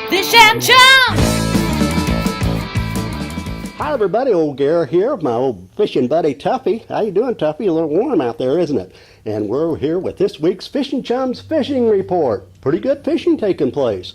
Fish and Chums! Hi everybody, old Gary here, my old fishing buddy Tuffy. How you doing, Tuffy? A little warm out there, isn't it? And we're here with this week's Fishing Chums fishing report. Pretty good fishing taking place.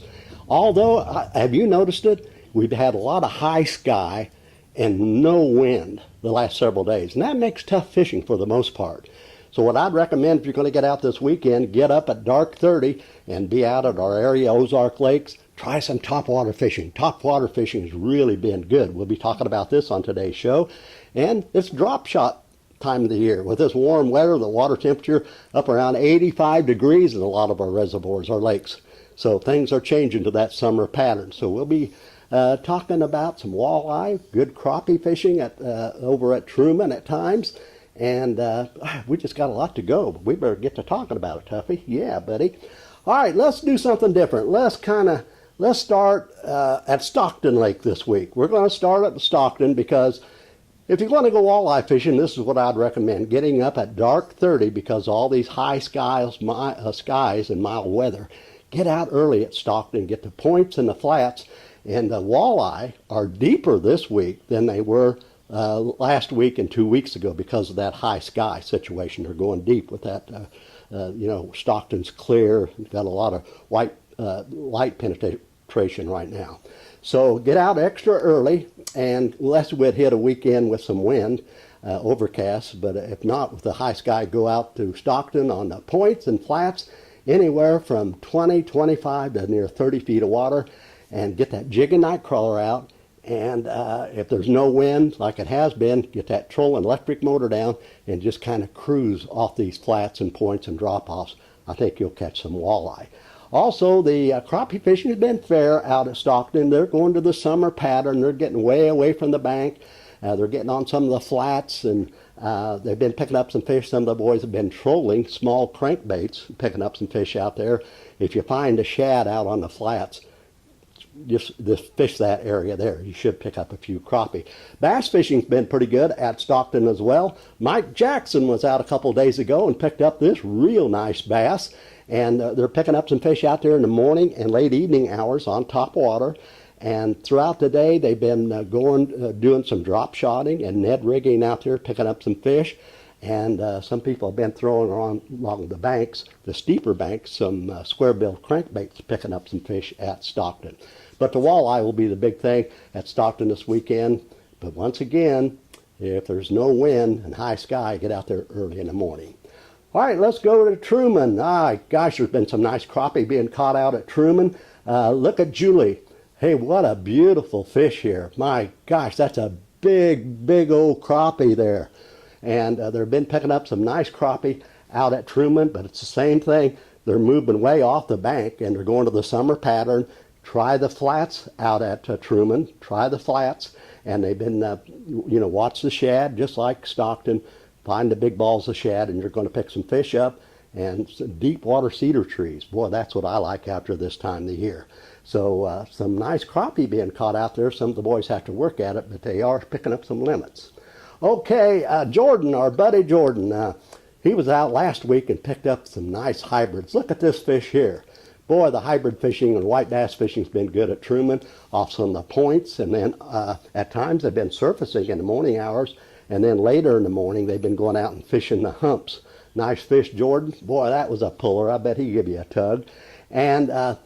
Although, have you noticed it? We've had a lot of high sky and no wind the last several days, and that makes tough fishing for the most part. So what I'd recommend if you're going to get out this weekend, get up at dark 30 and be out at our area, Ozark Lakes. Try some topwater fishing. Topwater fishing has really been good. We'll be talking about this on today's show. And it's drop shot time of the year. With this warm weather, the water temperature up around 85 degrees in a lot of our reservoirs, our lakes. So things are changing to that summer pattern. So we'll be talking about some walleye, good crappie fishing over at Truman at times. And we just got a lot to go. We better get to talking about it, Tuffy. Yeah, buddy. All right, let's do something different. Let's start at Stockton Lake this week. We're going to start at Stockton because if you're going to go walleye fishing, this is what I'd recommend. Getting up at dark 30 because all these high skies and mild weather. Get out early at Stockton, get the points and the flats. And the walleye are deeper this week than they were last week and 2 weeks ago because of that high sky situation. They're going deep with that. Stockton's clear. You've got a lot of light penetration right now. So get out extra early, and unless we'd hit a weekend with some wind, overcast, but if not with the high sky, go out to Stockton on the points and flats, anywhere from 20, 25 to near 30 feet of water, and get that jig and night crawler out. And if there's no wind, like it has been, get that trolling electric motor down and just kind of cruise off these flats and points and drop-offs. I think you'll catch some walleye. Also, the crappie fishing has been fair out at Stockton. They're going to the summer pattern. They're getting way away from the bank. They're getting on some of the flats, and they've been picking up some fish. Some of the boys have been trolling small crankbaits, picking up some fish out there. If you find a shad out on the flats, just fish that area there. You should pick up a few crappie. Bass fishing's been pretty good at Stockton as well. Mike Jackson was out a couple days ago and picked up this real nice bass. And they're picking up some fish out there in the morning and late evening hours on top water. And throughout the day, they've been doing some drop shotting and Ned rigging out there, picking up some fish. And some people have been throwing along the banks, the steeper banks, some square-billed crankbaits, picking up some fish at Stockton. But the walleye will be the big thing at Stockton this weekend. But once again, if there's no wind and high sky, get out there early in the morning. All right, let's go to Truman. Gosh, there's been some nice crappie being caught out at Truman. Look at Julie. Hey, what a beautiful fish here. My gosh, that's a big, big old crappie there. And they've been picking up some nice crappie out at Truman, but it's the same thing. They're moving way off the bank, and they're going to the summer pattern. Try the flats out at Truman. Try the flats. And they've been, watch the shad, just like Stockton. Find the big balls of shad, and you're going to pick some fish up. And some deep water cedar trees. Boy, that's what I like after this time of the year. So some nice crappie being caught out there. Some of the boys have to work at it, but they are picking up some limits. Okay, Jordan, our buddy Jordan, he was out last week and picked up some nice hybrids. Look at this fish here. Boy, the hybrid fishing and white bass fishing has been good at Truman off some of the points. And then at times they've been surfacing in the morning hours. And then later in the morning, they've been going out and fishing the humps. Nice fish, Jordan. Boy, that was a puller. I bet he'd give you a tug. And the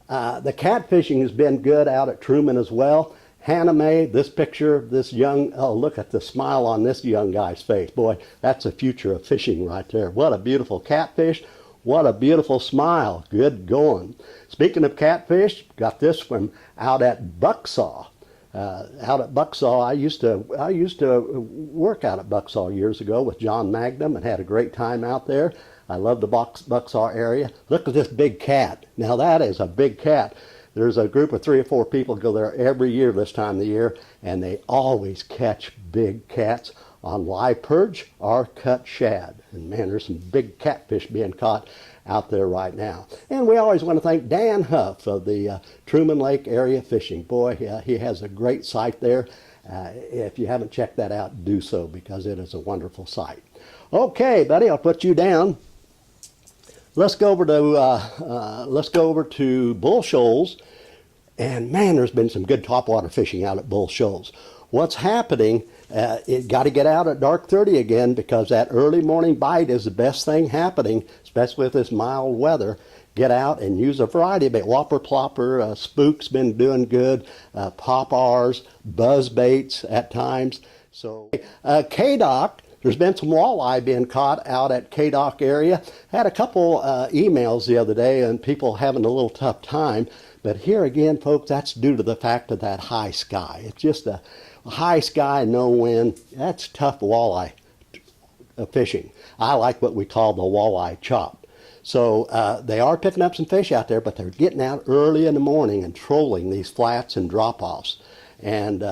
catfishing has been good out at Truman as well. Hannah Mae, this picture, this young, oh, look at the smile on this young guy's face. Boy, that's the future of fishing right there. What a beautiful catfish. What a beautiful smile. Good going. Speaking of catfish, got this from out at Bucksaw. Out at Bucksaw, I used to work out at Bucksaw years ago with John Magnum and had a great time out there. I love the Bucksaw area. Look at this big cat. Now that is a big cat. There's a group of 3 or 4 people go there every year this time of the year, and they always catch big cats on live perch or cut shad. And man, there's some big catfish being caught out there right now. And we always want to thank Dan Huff of the Truman Lake area fishing. Boy, he has a great site there. If you haven't checked that out, do so because it is a wonderful site. Okay, buddy, I'll put you down. Let's go over to Bull Shoals. And man, there's been some good topwater fishing out at Bull Shoals. What's happening, it got to get out at dark 30 again, because that early morning bite is the best thing happening, especially with this mild weather. Get out and use a variety of bait. Whopper plopper, spook's been doing good, pop-Rs, buzz baits at times. So K-Dock, there's been some walleye being caught out at K-Dock area. Had a couple emails the other day and people having a little tough time. But here again, folks, that's due to the fact of that high sky. It's just a high sky, no wind. That's tough walleye fishing. I like what we call the walleye chop. So they are picking up some fish out there, but they're getting out early in the morning and trolling these flats and drop-offs. And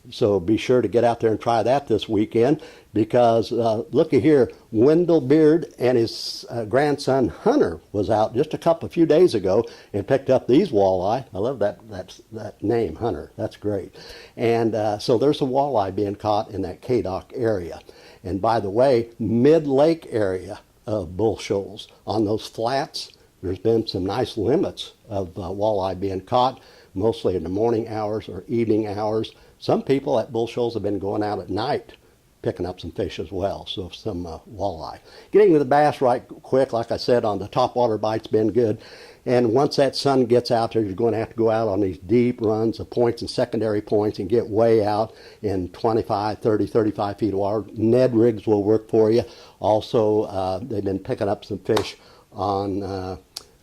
so be sure to get out there and try that this weekend, because looky here, Wendell Beard and his grandson Hunter was out just a few days ago and picked up these walleye. I love that name, Hunter. That's great. And so there's some walleye being caught in that K-Dock area. And by the way, mid-lake area of Bull Shoals, on those flats, there's been some nice limits of walleye being caught, mostly in the morning hours or evening hours. Some people at Bull Shoals have been going out at night picking up some fish as well, so some walleye. Getting to the bass right quick, like I said, on the topwater bite's been good. And once that sun gets out there, you're going to have to go out on these deep runs of points and secondary points and get way out in 25, 30, 35 feet of water. Ned rigs will work for you. Also, they've been picking up some fish on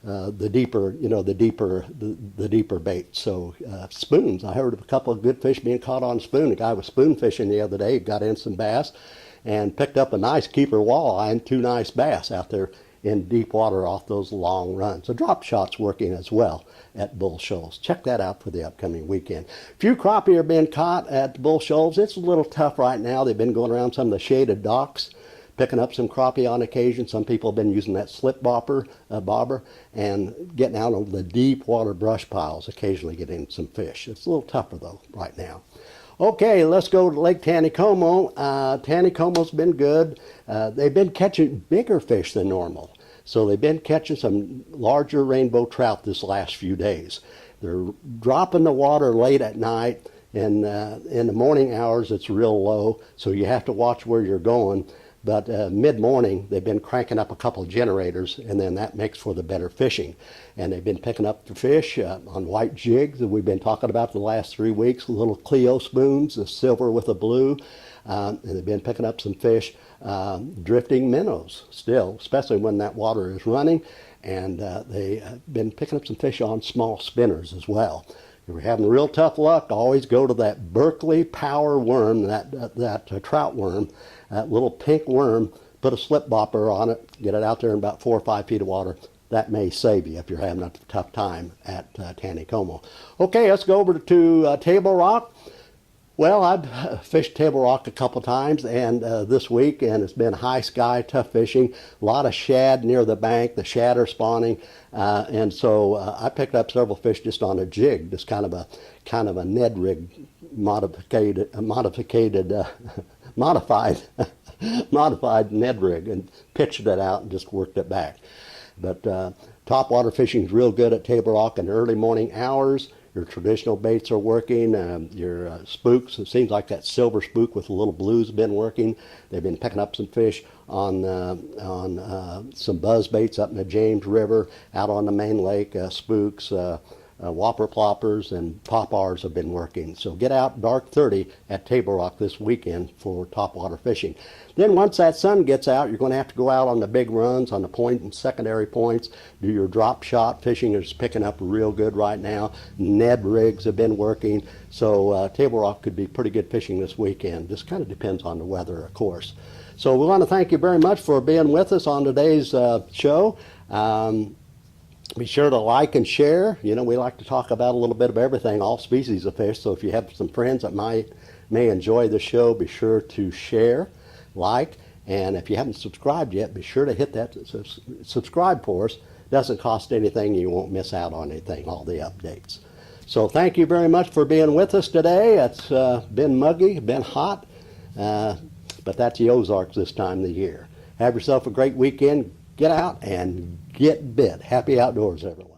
the deeper bait. So spoons, I heard of a couple of good fish being caught on spoon. A guy was spoon fishing the other day, got in some bass and picked up a nice keeper walleye and 2 nice bass out there in deep water off those long runs. The drop shot's working as well at Bull Shoals. Check that out for the upcoming weekend. A few crappie are being caught at Bull Shoals. It's a little tough right now. They've been going around some of the shaded docks, picking up some crappie on occasion. Some people have been using that slip bobber and getting out on the deep water brush piles, occasionally getting some fish. It's a little tougher though right now. Okay, let's go to Lake Taneycomo. Taneycomo's been good. They've been catching bigger fish than normal. So they've been catching some larger rainbow trout this last few days. They're dropping the water late at night, and in the morning hours it's real low, so you have to watch where you're going. But mid-morning, they've been cranking up a couple of generators, and then that makes for the better fishing. And they've been picking up the fish on white jigs that we've been talking about the last 3 weeks, little Clio spoons, the silver with the blue. And they've been picking up some fish, drifting minnows still, especially when that water is running. And they've been picking up some fish on small spinners as well. If you're having real tough luck, always go to that Berkeley Power worm, that trout worm, that little pink worm. Put a slip bopper on it, get it out there in about 4 or 5 feet of water. That may save you if you're having a tough time at Taneycomo. Okay, let's go over to Table Rock. Well, I've fished Table Rock a couple times and this week, and it's been high sky, tough fishing, a lot of shad near the bank. The shad are spawning, and so I picked up several fish just on a jig, just kind of a Ned rig modified Ned rig, and pitched it out and just worked it back. But topwater fishing is real good at Table Rock in the early morning hours. Your traditional baits are working. Your spooks, it seems like that silver spook with the little blues have been working. They've been picking up some fish on some buzz baits up in the James River, out on the main lake. Spooks, whopper ploppers, and pop-Rs have been working. So get out dark 30 at Table Rock this weekend for topwater fishing. Then once that sun gets out, you're going to have to go out on the big runs, on the point and secondary points, do your drop shot. Fishing is picking up real good right now. Ned rigs have been working. So Table Rock could be pretty good fishing this weekend. Just kind of depends on the weather, of course. So we want to thank you very much for being with us on today's show. Be sure to like and share. You know, we like to talk about a little bit of everything, all species of fish. So if you have some friends that may enjoy the show, be sure to share, like, and if you haven't subscribed yet, be sure to hit that subscribe for us. It doesn't cost anything. You won't miss out on anything, all the updates. So thank you very much for being with us today. It's been muggy, been hot, but that's the Ozarks this time of the year. Have yourself a great weekend. Get out and get bit. Happy outdoors, everyone.